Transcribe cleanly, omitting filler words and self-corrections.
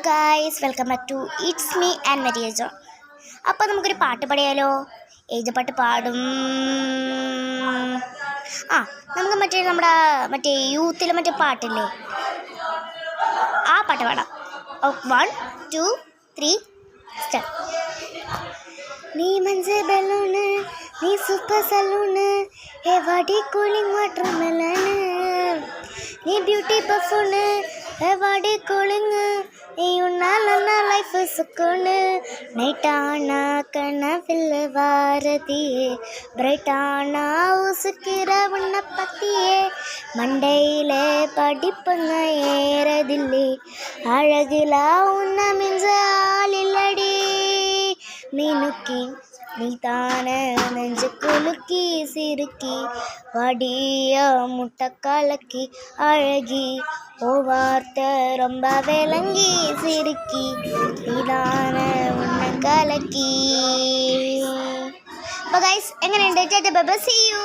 Guys, welcome back to it's me and Maria John. അപ്പോൾ നമുക്കൊരു പാട്ട് പാടിയാലോ? ഏത് പാട്ട് പാടും? നമുക്ക് നമ്മുടെ യൂത്തിലെ പാട്ടില്ലേ, ആ പാട്ട് പാടാം. 1 2 3 സ്റ്റാർട്ട്. നീ മഞ്ച് ബലൂണ്, നീ സൂപ്പർ സലൂണ്, എവാടി കൂളിംഗ് വാട്ടർ മെലണ്, നീ ബ്യൂട്ടി പഫൂണ്, എവാടി കൂളിംഗ്, നീ ഉണ്ണാലന്ന ലൈഫ് സുക്കൂണ്, நைட்டானா கனவில் வாரதியே, பிரைட்டானா உசுக்கிற உன்னை பத்தியே, மண்டையில படிப்புங்க ஏறதில்லை, அழகுலா உன்னை மிஞ்ச ஆளில்லடி, மினுக்கி நீ தான நெஞ்சு குலுக்கி சிறுக்கி, வடிய முட்டை கலக்கி அழகி, ஓ வார்த்தை ரொம்ப விளங்கி சிறுக்கி, நீதான உன்னை கலக்கி. അപ്പോൾ ഗൈസ്, എങ്ങനെയുണ്ട്? Tata bye bye, see U.